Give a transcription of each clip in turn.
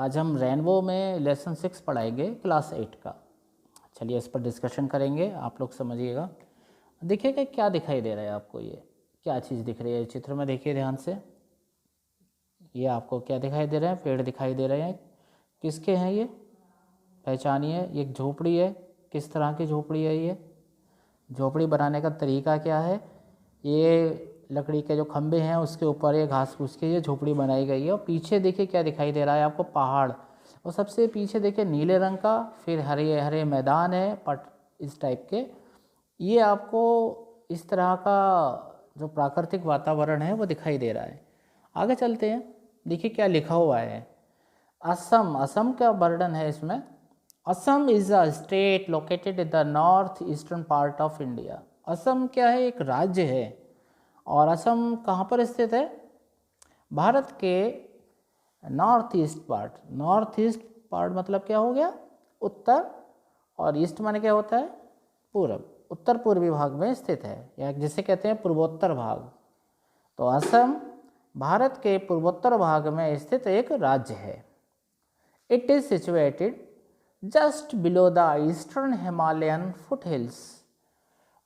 आज हम रेनबो में लेसन 6 पढ़ाएंगे क्लास 8 का। चलिए इस पर डिस्कशन करेंगे, आप लोग समझिएगा। देखिएगा क्या दिखाई दे रहा है आपको, ये क्या चीज़ दिख रही है चित्र में, देखिए ध्यान से। ये आपको क्या दिखाई दे रहे हैं? पेड़ दिखाई दे रहे हैं। किसके हैं ये? पहचानिए। ये एक झोपड़ी है। किस तरह की झोपड़ी है ये? झोपड़ी बनाने का तरीका क्या है? ये लकड़ी के जो खंभे हैं उसके ऊपर ये घास फूस के ये झोपड़ी बनाई गई है। और पीछे देखिए क्या दिखाई दे रहा है आपको? पहाड़। और सबसे पीछे देखिए नीले रंग का, फिर हरे हरे मैदान है पट इस टाइप के। ये आपको इस तरह का जो प्राकृतिक वातावरण है वो दिखाई दे रहा है। आगे चलते हैं, देखिए क्या लिखा हुआ है। असम, असम का वर्णन है इसमें। Assam is a state located in the north eastern part of India. Assam क्या है? एक राज्य है। और असम कहाँ पर स्थित है? भारत के north east part. North east part मतलब क्या हो गया? उत्तर। और ईस्ट माने क्या होता है? पूर्व। उत्तर पूर्वी भाग में स्थित है, या जिसे कहते हैं पूर्वोत्तर भाग। तो असम भारत के पूर्वोत्तर भाग में स्थित एक राज्य है। It is situated just below the eastern Himalayan foot hills.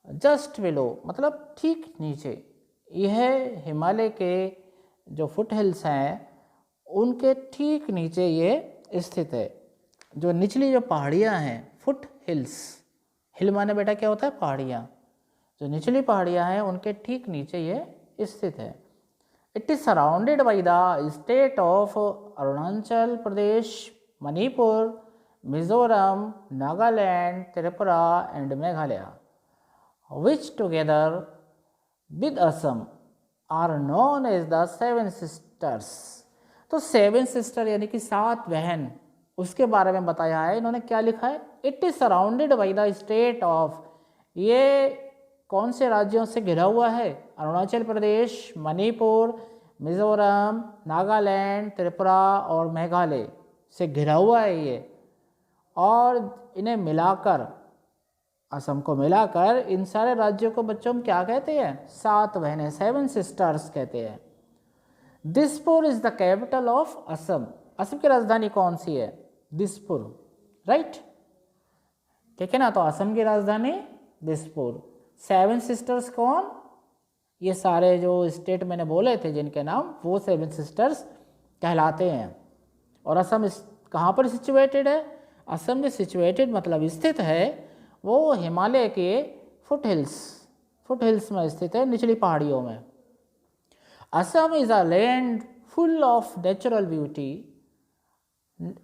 Just below मतलब ठीक नीचे। यह हिमालय के जो फुट हिल्स हैं उनके ठीक नीचे ये स्थित है। जो निचली जो पहाड़ियाँ हैं, फुट हिल्स, हिल माने बेटा क्या होता है? पहाड़ियाँ। जो निचली पहाड़ियाँ हैं उनके ठीक नीचे ये स्थित है। It is surrounded by the state of Arunachal Pradesh, Manipur, Mizoram, Nagaland, Tripura and Meghalaya, which together with Assam are known as the Seven Sisters। तो सेवन सिस्टर यानी कि 7 बहन, उसके बारे में बताया है। इन्होंने क्या लिखा है? It is surrounded by the state of, ये कौन से राज्यों से घिरा हुआ है? अरुणाचल प्रदेश, मणिपुर, मिजोरम, नागालैंड, त्रिपुरा और मेघालय से घिरा हुआ है ये। और इन्हें मिलाकर, असम को मिलाकर इन सारे राज्यों को बच्चों में क्या कहते हैं? 7 बहनें, 7 सिस्टर्स कहते हैं। Dispur is the capital of Assam. Assam की राजधानी कौन सी है? दिसपुर, राइट? ठीक है ना? तो असम की राजधानी दिसपुर। 7 सिस्टर्स कौन? ये सारे जो स्टेट मैंने बोले थे जिनके नाम, वो 7 सिस्टर्स कहलाते हैं। और असम कहाँ पर सिचुएटेड है? असम में सिचुएटेड मतलब स्थित है वो हिमालय के फुट हिल्स में स्थित है, निचली पहाड़ियों में। Assam is a land full of natural beauty.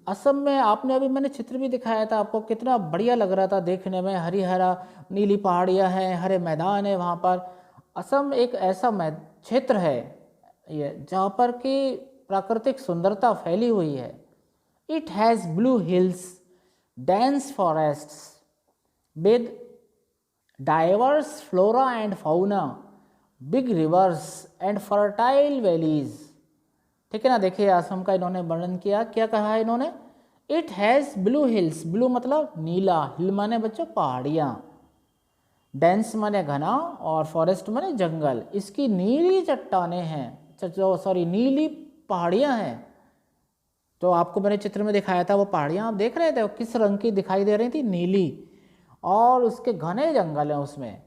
Assam में आपने अभी मैंने चित्र भी दिखाया था आपको, कितना बढ़िया लग रहा था देखने में। हरी हरा नीली पहाड़ियाँ हैं, हरे मैदान है वहाँ पर। असम एक ऐसा क्षेत्र है ये जहाँ पर कि प्राकृतिक सुंदरता फैली हुई है। It has blue hills, dense forests with diverse flora and fauna, big rivers and fertile valleys। ठीक है ना? देखिए असम का इन्होंने वर्णन किया, क्या कहा है इन्होंने? It has blue hills, blue मतलब नीला, हिल माने बच्चों पहाड़ियाँ, डेंस माने घना और फॉरेस्ट माने जंगल। इसकी नीली चट्टानें हैं, सॉरी नीली पहाड़ियाँ हैं। तो आपको मैंने चित्र में दिखाया था वो पहाड़ियाँ आप देख रहे थे, वो किस रंग की दिखाई दे रही थी? नीली। और उसके घने जंगल हैं उसमें।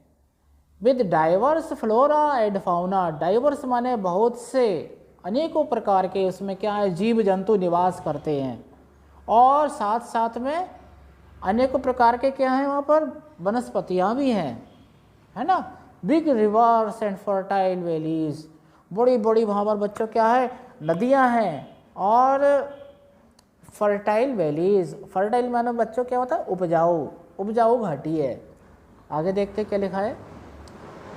With diverse flora and fauna, diverse माने बहुत से, अनेकों प्रकार के उसमें क्या है? जीव जंतु निवास करते हैं। और साथ साथ में अनेकों प्रकार के क्या हैं वहाँ पर? वनस्पतियाँ भी हैं, है ना? Big reverse and fertile valleys, बड़ी बड़ी वहाँ पर बच्चों क्या है? नदियाँ हैं। और फर्टाइल वैलीज, फर्टाइल मानो बच्चों क्या होता है? उपजाऊ, उपजाऊ घाटी है। आगे देखते क्या लिखा है।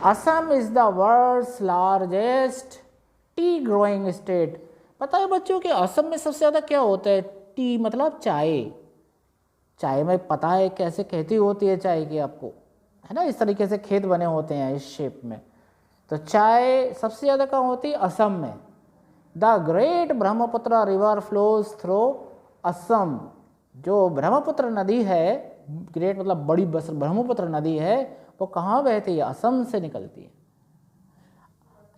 Assam is the world's largest tea growing state. पता है बच्चों कि असम में सबसे ज़्यादा क्या होता है? टी मतलब चाय। चाय में पता है कैसे खेती होती है चाय की आपको, है ना? इस तरीके से खेत बने होते हैं इस शेप में। तो चाय सबसे ज़्यादा कहाँ होती है? असम में। The great Brahmaputra river flows through Assam. जो ब्रह्मपुत्र नदी है, ग्रेट मतलब बड़ी, बस ब्रह्मपुत्र नदी है, वो कहाँ बहती है? असम से निकलती है।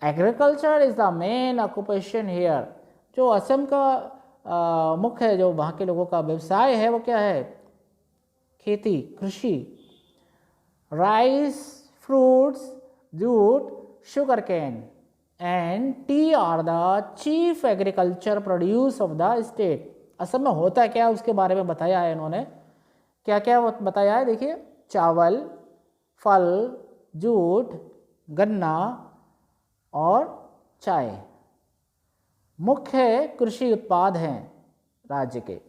Agriculture is the main occupation here. जो असम का मुख्य जो वहाँ के लोगों का व्यवसाय है वो क्या है? खेती, कृषि। Rice, fruits, jute, sugar cane and T R the chief agriculture produce of the state. Assam में होता क्या उसके बारे में बताया है इन्होंने। क्या क्या बताया है देखिए, चावल, फल, जूट, गन्ना और चाय मुख्य कृषि उत्पाद हैं राज्य के।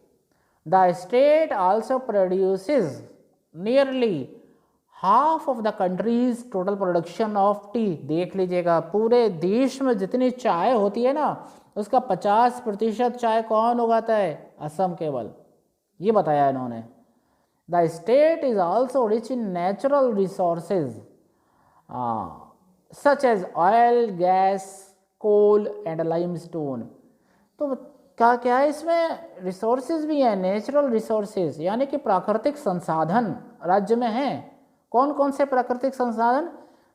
The state also produces nearly half of the countries total production of T. देख लीजिएगा, पूरे देश में जितनी चाय होती है ना, उसका 50% चाय कौन उगाता है? असम केवल। ये बताया इन्होंने। The state is also rich in natural resources such as oil, gas, coal and limestone. तो क्या क्या है इसमें? रिसोर्सेज भी हैं, नेचुरल रिसोर्सेज, यानी कि प्राकृतिक संसाधन राज्य में हैं। कौन कौन से प्राकृतिक संसाधन?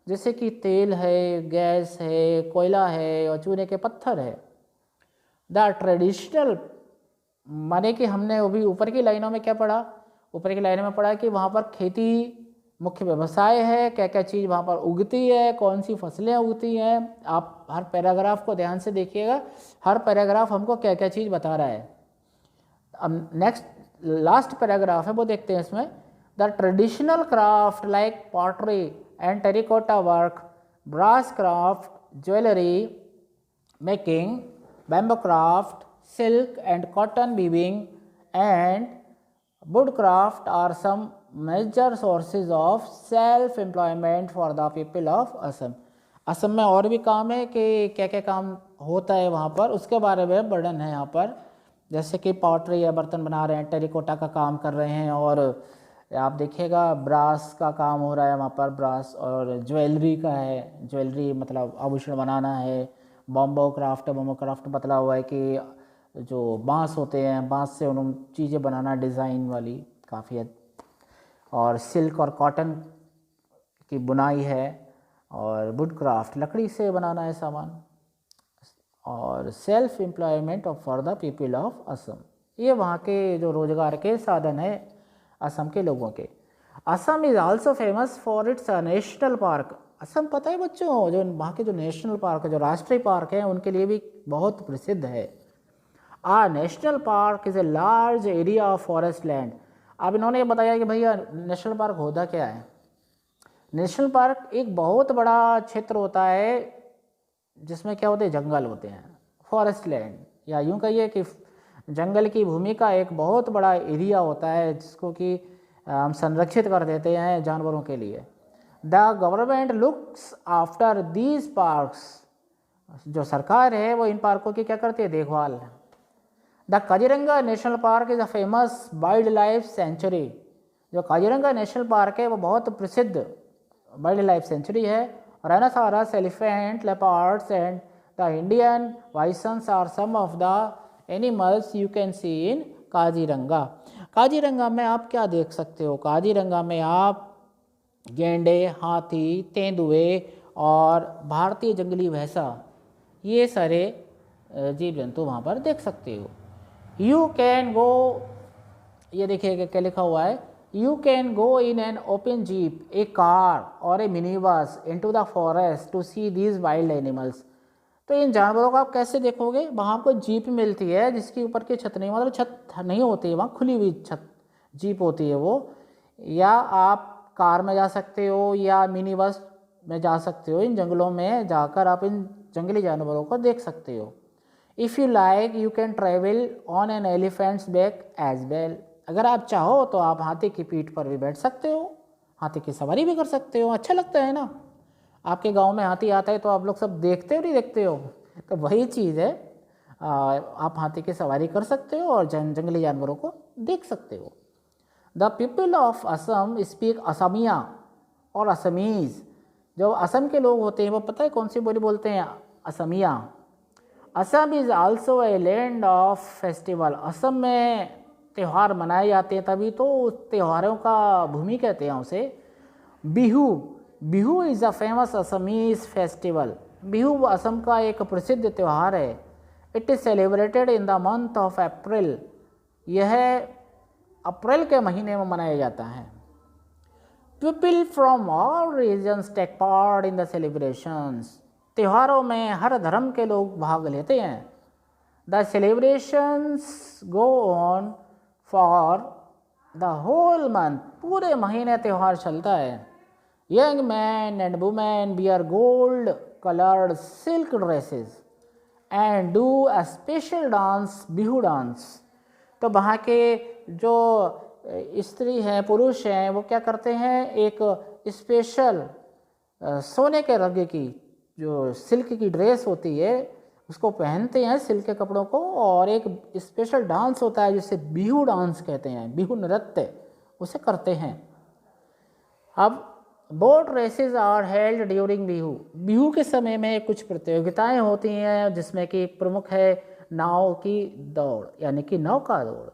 जैसे कि तेल है, गैस है, कोयला है और चूने के पत्थर है। द ट्रेडिशनल, माने कि हमने अभी ऊपर की लाइनों में क्या पढ़ा? ऊपर की लाइनों में पढ़ा कि वहाँ पर खेती मुख्य व्यवसाय है, क्या क्या चीज़ वहाँ पर उगती है, कौन सी फसलें उगती हैं। आप हर पैराग्राफ को ध्यान से देखिएगा, हर पैराग्राफ हमको क्या क्या चीज़ बता रहा है। अब नेक्स्ट लास्ट पैराग्राफ है वो देखते हैं इसमें। The traditional craft like pottery and terracotta work, brass craft, jewellery making, bamboo craft, silk and cotton weaving and woodcraft are some major sources of self employment for the people of Assam. Assam में और भी काम है कि क्या क्या काम होता है वहाँ पर, उसके बारे में वर्णन है यहाँ पर। जैसे कि पॉटरी या बर्तन बना रहे हैं, टेरिकोटा का काम कर रहे हैं, और आप देखिएगा ब्रास का काम हो रहा है वहाँ पर, ब्रास, और ज्वेलरी का है, ज्वेलरी मतलब आभूषण बनाना है। बॉम्बो क्राफ्ट बतला हुआ है कि जो बांस होते हैं, बांस से उन चीज़ें बनाना डिज़ाइन वाली काफ़ी है। और सिल्क और कॉटन की बुनाई है, और वुड क्राफ्ट लकड़ी से बनाना है सामान, और self employment of for the people of Assam. ये वहाँ के जो रोजगार के साधन है असम के लोगों के। Assam is also famous for its national park. Assam पता है बच्चों, जो वहाँ के जो नेशनल पार्क है, जो राष्ट्रीय पार्क हैं, उनके लिए भी बहुत प्रसिद्ध है। A national park is a large area of forest land. अब इन्होंने ये बताया कि भैया नेशनल पार्क होता क्या है। नेशनल पार्क एक बहुत बड़ा क्षेत्र होता है जिसमें क्या होते हैं? जंगल होते हैं, फॉरेस्ट लैंड, या यूँ कहिए कि जंगल की भूमि का एक बहुत बड़ा एरिया होता है जिसको कि हम संरक्षित कर देते हैं जानवरों के लिए। The government looks after these parks. जो सरकार है वो इन पार्कों की क्या करती है? देखभाल। The Kaziranga national park is a famous wild life sanctuary. जो काजीरंगा नेशनल पार्क है वो बहुत प्रसिद्ध वाइल्ड लाइफ सेंचुरी है। Rhinoceros, elephant, leopards and the Indian bisons are some of the animals you can see in Kaziranga. Kaziranga में आप क्या देख सकते हो? काजीरंगा में आप गैंडे, हाथी, तेंदुए और भारतीय जंगली भैंसा, ये सारे जीव जंतु वहाँ पर देख सकते हो। यू कैन गो, ये देखिए क्या लिखा हुआ है, you can go in an open jeep, a car और a mini bus into the forest to see these wild animals. तो इन जानवरों को आप कैसे देखोगे? वहाँ आपको जीप मिलती है जिसकी ऊपर की छत नहीं, मतलब छत नहीं होती है, वहाँ खुली हुई छत जीप होती है वो, या आप कार में जा सकते हो या मिनी बस में जा सकते हो। इन जंगलों में जाकर आप इन जंगली जानवरों को देख सकते हो। If you like you can travel on an elephant's back as well. अगर आप चाहो तो आप हाथी की पीठ पर भी बैठ सकते हो, हाथी की सवारी भी कर सकते हो। अच्छा लगता है ना? आपके गांव में हाथी आता है तो आप लोग सब देखते हो नहीं देखते हो? तो वही चीज़ है, आप हाथी की सवारी कर सकते हो और जंगली जानवरों को देख सकते हो। The people of Assam speak Asamiya और असमीज़। जो असम के लोग होते हैं वो पता है कौन सी बोली बोलते हैं? Asamiya. Assam is also a land of festival. Assam में त्यौहार मनाए जाते हैं, तभी तो त्योहारों का भूमि कहते हैं उसे। Bihu, Bihu is a famous Assamese festival. Bihu Assam का एक प्रसिद्ध त्यौहार है। It is celebrated in the month of April, यह अप्रैल के महीने में मनाया जाता है। People from all regions take part in the celebrations, त्योहारों में हर धर्म के लोग भाग लेते हैं। The celebrations go on for the whole month, पूरे महीने त्यौहार चलता है। Young men and women wear gold coloured silk dresses and do a special dance, Bihu dance. तो वहाँ के जो स्त्री हैं, पुरुष हैं, वो क्या करते हैं, एक स्पेशल सोने के रंग की जो सिल्क की ड्रेस होती है उसको पहनते हैं, सिल्क के कपड़ों को, और एक स्पेशल डांस होता है जिसे बिहू डांस कहते हैं, बिहू नृत्य उसे करते हैं। अब boat races are held during Bihu, Bihu के समय में कुछ प्रतियोगिताएं होती हैं जिसमें कि प्रमुख है नाव की दौड़, यानी कि नौका दौड़।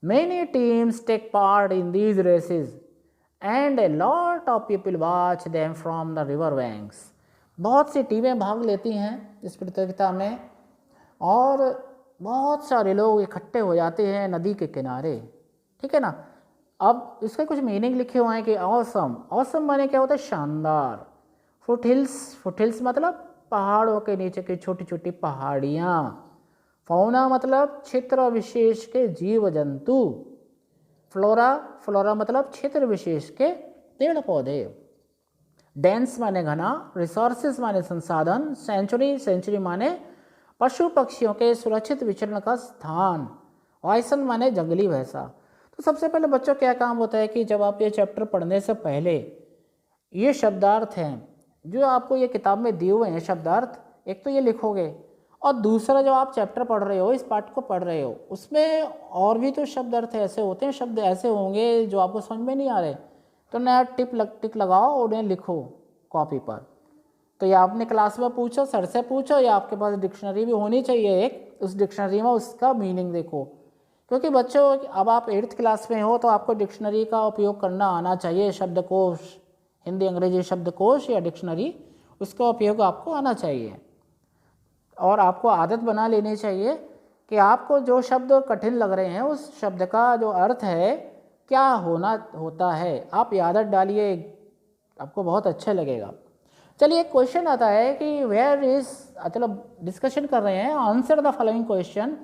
Many teams take part in these races and a lot of people watch them from the river banks. बहुत सी टीमें भाग लेती हैं इस प्रतियोगिता में और बहुत सारे लोग इकट्ठे हो जाते हैं नदी के किनारे, ठीक है ना। अब इसके कुछ मीनिंग लिखे हुए हैं कि ऑसम, ऑसम माने क्या होता है, शानदार। फुटहिल्स, फुटहिल्स मतलब पहाड़ों के नीचे की छोटी छोटी पहाड़ियाँ। फौना मतलब क्षेत्र विशेष के जीव जंतु। फ्लोरा, फ्लोरा मतलब क्षेत्र विशेष के पेड़ पौधे। डेंस माने घना, रिसोर्सेज माने संसाधन, सेंचुरी, सेंचुरी माने पशु पक्षियों के सुरक्षित विचरण का स्थान, वाइसन माने जंगली भैंसा। तो सबसे पहले बच्चों क्या काम होता है कि जब आप ये चैप्टर पढ़ने से पहले ये शब्दार्थ हैं जो आपको ये किताब में दिए हुए हैं शब्दार्थ, एक तो ये लिखोगे और दूसरा जो आप चैप्टर पढ़ रहे हो, इस पाठ को पढ़ रहे हो, उसमें और भी तो शब्द अर्थ ऐसे होते हैं, शब्द ऐसे होंगे जो आपको समझ में नहीं आ रहे, तो नया टिक लगाओ और उन्हें लिखो कॉपी पर। तो या आपने क्लास में पूछो, सर से पूछो, या आपके पास डिक्शनरी भी होनी चाहिए एक, उस डिक्शनरी में उसका मीनिंग देखो। क्योंकि बच्चों अब आप 8th क्लास में हो तो आपको डिक्शनरी का उपयोग करना आना चाहिए, शब्दकोश, हिंदी अंग्रेजी शब्दकोश या डिक्शनरी, उसका उपयोग आपको आना चाहिए। और आपको आदत बना लेनी चाहिए कि आपको जो शब्द कठिन लग रहे हैं उस शब्द का जो अर्थ है क्या होता है, आप ये आदत डालिए, आपको बहुत अच्छा लगेगा। चलिए एक क्वेश्चन आता है कि वेयर इज, चलो डिस्कशन कर रहे हैं, answer the following question,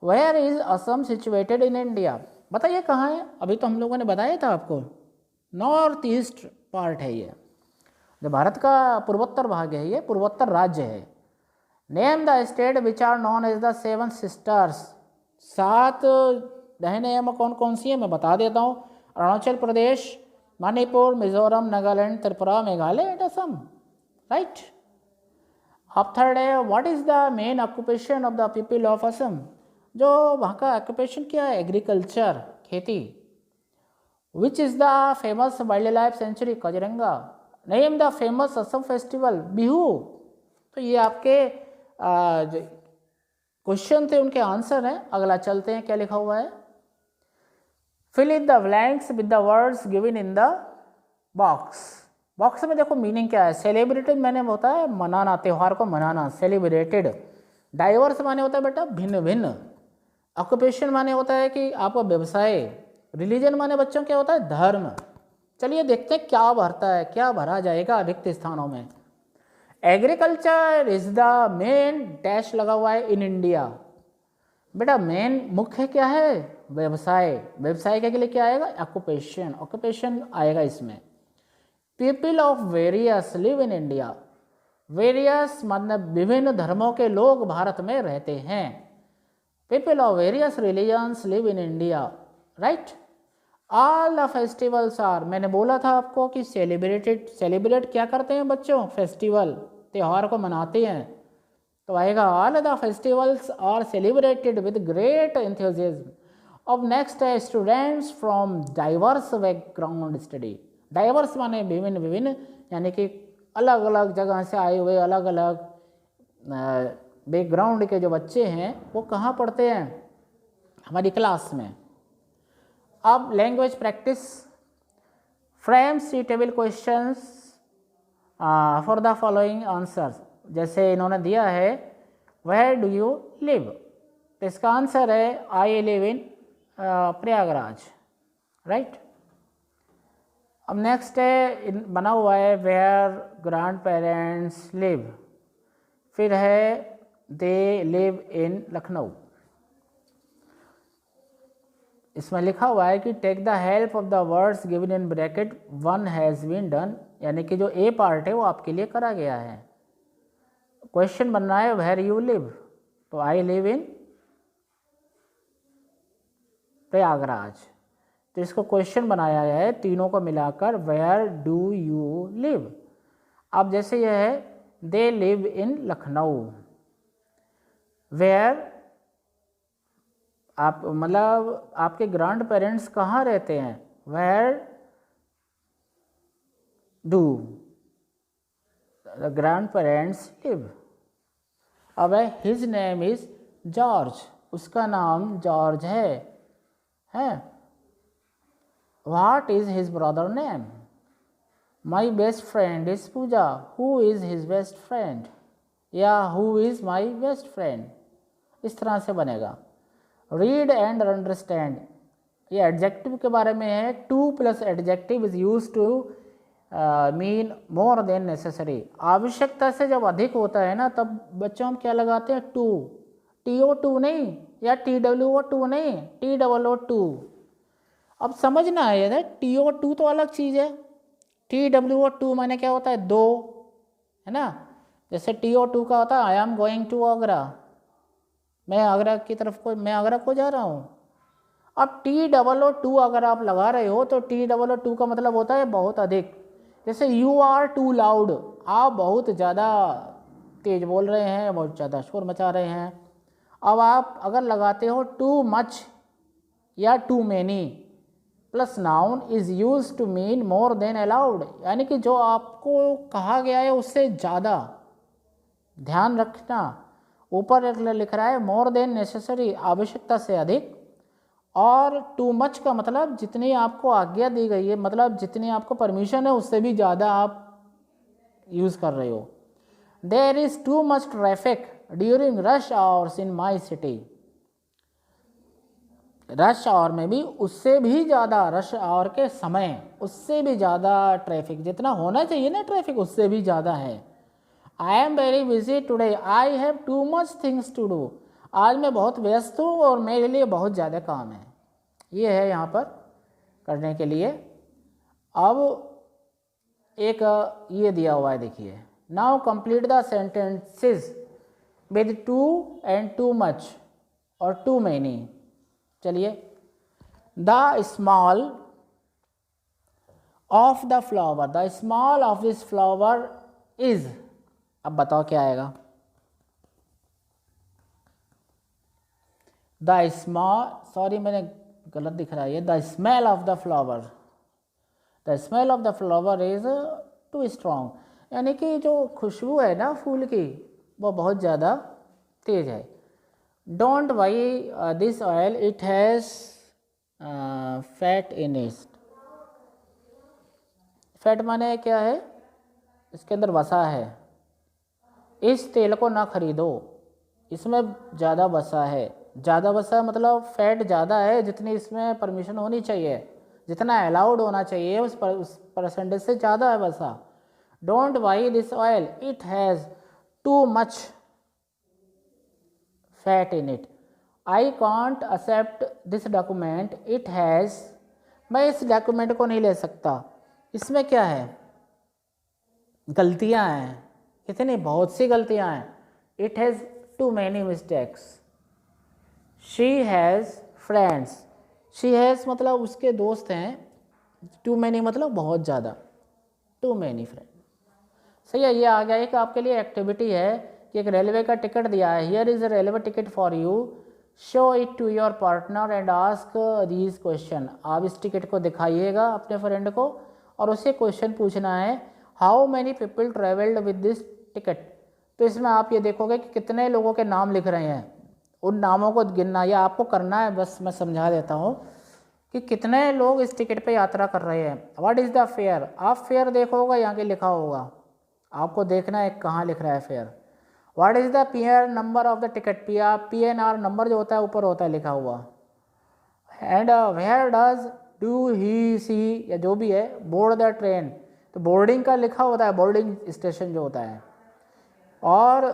where is Assam situated in India. बताइए कहाँ है, अभी तो हम लोगों ने बताया था आपको, नॉर्थ ईस्ट पार्ट है ये, जो भारत का पूर्वोत्तर भाग है, ये पूर्वोत्तर राज्य है। Name the state which are known as the 7 sisters, 7 बहनें कौन कौन सी हैं मैं बता देता हूँ। Arunachal Pradesh, Manipur, Mizoram, Nagaland, Tripura, Meghalaya and Assam, right. अब थर्ड है, what is the main occupation of the people of Assam, जो वहाँ का ऑक्यूपेशन क्या है, एग्रीकल्चर, खेती। Which is the famous wild life century, Kaziranga. Name the famous Assam festival, Bihu. तो ये आपके जो क्वेश्चन थे उनके आंसर हैं। अगला चलते हैं, क्या लिखा हुआ है, fill in the blanks with the words given in the box. Box में देखो मीनिंग क्या है, सेलिब्रेटेड मैंने होता है मनाना, त्यौहार को मनाना, सेलिब्रेटेड। डाइवर्स माने होता है बेटा भिन्न भिन्न। ऑक्यूपेशन माने होता है कि आपका व्यवसाय। रिलीजन माने बच्चों क्या होता है, धर्म। चलिए देखते हैं क्या भरता है, क्या भरा जाएगा रिक्त स्थानों में। Agriculture is the main dash लगा हुआ है इन इंडिया। बेटा मेन मुख्य क्या है, व्यवसाय। व्यवसाय के लिए क्या आएगा, ऑक्यूपेशन, ऑक्यूपेशन आएगा इसमें। People of various live in India, various मतलब विभिन्न धर्मों के लोग भारत में रहते हैं। People of various religions live in India, right. All the festivals are, मैंने बोला था आपको कि सेलिब्रेटेड, सेलिब्रेट क्या करते हैं बच्चों, फेस्टिवल, त्यौहार को मनाते हैं। तो आएगा all the festivals are celebrated with great enthusiasm. अब नेक्स्ट है, students from diverse background study. Diverse माने विभिन्न विभिन्न, यानी कि अलग अलग जगह से आए हुए, अलग अलग बैकग्राउंड के जो बच्चे हैं वो कहाँ पढ़ते हैं, हमारी क्लास में। अब language practice, frame suitable questions for the following answers. जैसे इन्होंने दिया है वेयर डू यू लिव? तो इसका आंसर है I live in Prayagraj, right. अब नेक्स्ट है बना हुआ है वेयर ग्रैंड पेरेंट्स लिव, फिर है दे लिव इन लखनऊ। इसमें लिखा हुआ है कि take the help of the words given in bracket one has been done, यानी कि जो ए पार्ट है वो आपके लिए करा गया है। क्वेश्चन बन रहा है वेयर यू लिव, तो आई लिव इन प्रयागराज। तो इसको क्वेश्चन बनाया गया है तीनों को मिलाकर वेयर डू यू लिव। अब जैसे यह है they live in Lucknow, where आप मतलब आपके ग्रैंड पेरेंट्स कहाँ रहते हैं, where do the grandparents live. अब है हिज नेम इज जॉर्ज, उसका नाम जॉर्ज है। What is his brother name, my best friend is Pooja, who is his best friend, या who is my best friend, इस तरह से बनेगा। रीड एंड अंडरस्टैंड, ये एडजेक्टिव के बारे में है। Too plus adjective is use to mean more than necessary, आवश्यकता से जब अधिक होता है ना तब बच्चों हम क्या लगाते हैं, टू, TO2 नहीं या TWO2 नहीं, TOO2। अब समझना है ना, TO2 तो अलग चीज़ है, TWO2 माने क्या होता है, दो, है ना। जैसे TO2 का होता है I am going to Agra, मैं आगरा की तरफ को, मैं आगरा को जा रहा हूँ। अब TOO2 अगर आप लगा रहे हो तो TOO2 का मतलब होता है बहुत अधिक। जैसे यू आर टू लाउड, आप बहुत ज़्यादा तेज बोल रहे हैं, बहुत ज़्यादा शोर मचा रहे हैं। अब आप अगर लगाते हो टू मच या too many plus noun is use to mean more than allowed, यानी कि जो आपको कहा गया है उससे ज़्यादा। ध्यान रखना, ऊपर लिख रहा है मोर देन नेसेसरी, आवश्यकता से अधिक, और टू मच का मतलब जितनी आपको आज्ञा दी गई है, मतलब जितनी आपको परमिशन है उससे भी ज़्यादा आप यूज़ कर रहे हो। There is too much traffic during rush hours in my city, rush hour में भी उससे भी ज़्यादा, रश आवर के समय उससे भी ज़्यादा ट्रैफिक, जितना होना चाहिए ना ट्रैफिक उससे भी ज़्यादा है। I am very busy today, I have too much things to do, आज मैं बहुत व्यस्त हूँ और मेरे लिए बहुत ज़्यादा काम है। ये है यहाँ पर करने के लिए। अब एक ये दिया हुआ है, देखिए, now complete the sentences with two and too much और टू मैनी। चलिए, the small of the flower, the small of this flower is, अब बताओ क्या आएगा। द स्मॉल, सॉरी मैंने गलत दिख रहा है, the smell of the flower, the smell of the flower is too strong, यानी कि जो खुशबू है ना फूल की वो बहुत ज़्यादा तेज है। Don't buy this oil, it has fat in it, fat माने क्या है, इसके अंदर वसा है। इस तेल को ना खरीदो, इसमें ज़्यादा वसा है। ज़्यादा वसा मतलब फैट ज़्यादा है, जितनी इसमें परमिशन होनी चाहिए, जितना अलाउड होना चाहिए उस परसेंटेज से ज़्यादा है वसा। Don't buy this oil, it has too much fat in it. I can't accept this document, it has, मैं इस डॉक्यूमेंट को नहीं ले सकता, इसमें क्या है, गलतियाँ हैं, कितनी, बहुत सी गलतियाँ हैं। It has too many mistakes. She has friends, she has मतलब उसके दोस्त हैं, टू मैनी मतलब बहुत ज़्यादा, टू मैनी फ्रेंड। सही है। ये आ गया एक आपके लिए एक्टिविटी है कि एक रेलवे का टिकट दिया है, here is a railway ticket for you, show it to your partner and ask these question. आप इस टिकट को दिखाइएगा अपने फ्रेंड को और उससे क्वेश्चन पूछना है, how many people travelled with this ticket. तो इसमें आप ये देखोगे कि कितने लोगों के नाम लिख रहे हैं, उन नामों को गिनना या आपको करना है, बस मैं समझा देता हूँ कि कितने लोग इस टिकट पे यात्रा कर रहे हैं। व्हाट इज़ द फेयर, आप फेयर देखोगे यहाँ के लिखा होगा, आपको देखना है कहाँ लिख रहा है fare. What is the PNR number of the ticket, PNR number जो होता है ऊपर होता है लिखा हुआ। And where does do he see या जो भी है बोर्ड द ट्रेन, तो बोर्डिंग का लिखा होता है, बोर्डिंग स्टेशन जो होता है, और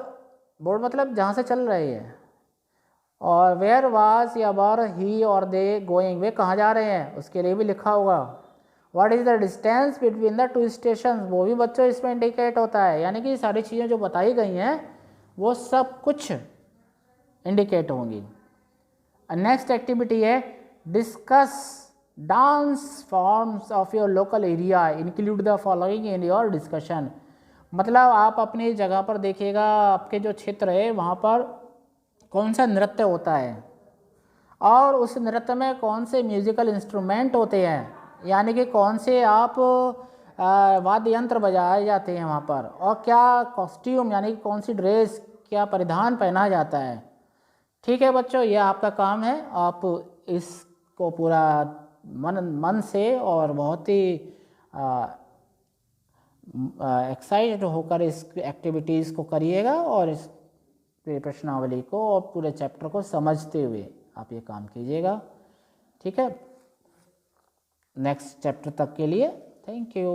बोर्ड मतलब जहाँ से चल रही है। और वेयर वाज या वर ही और दे गोइंग, वे कहाँ जा रहे हैं उसके लिए भी लिखा होगा। What is the distance between the two station, वो भी बच्चों इसमें इंडिकेट होता है। यानी कि सारी चीज़ें जो बताई गई हैं वो सब कुछ इंडिकेट होंगी। नेक्स्ट एक्टिविटी है discuss dance forms of your local area, include the following in your discussion. मतलब आप अपनी जगह पर देखिएगा, आपके जो क्षेत्र है वहाँ पर कौन सा नृत्य होता है और उस नृत्य में कौन से म्यूजिकल इंस्ट्रूमेंट होते हैं, यानी कि कौन से आप वाद्य यंत्र बजाए जाते हैं वहाँ पर, और क्या कॉस्ट्यूम यानी कि कौन सी ड्रेस, क्या परिधान पहना जाता है। ठीक है बच्चों, यह आपका काम है, आप इसको पूरा मन से और बहुत ही एक्साइटेड होकर इस एक्टिविटीज़ को करिएगा और इस प्रश्नावली को और पूरे चैप्टर को समझते हुए आप ये काम कीजिएगा। ठीक है, नेक्स्ट चैप्टर तक के लिए थैंक यू।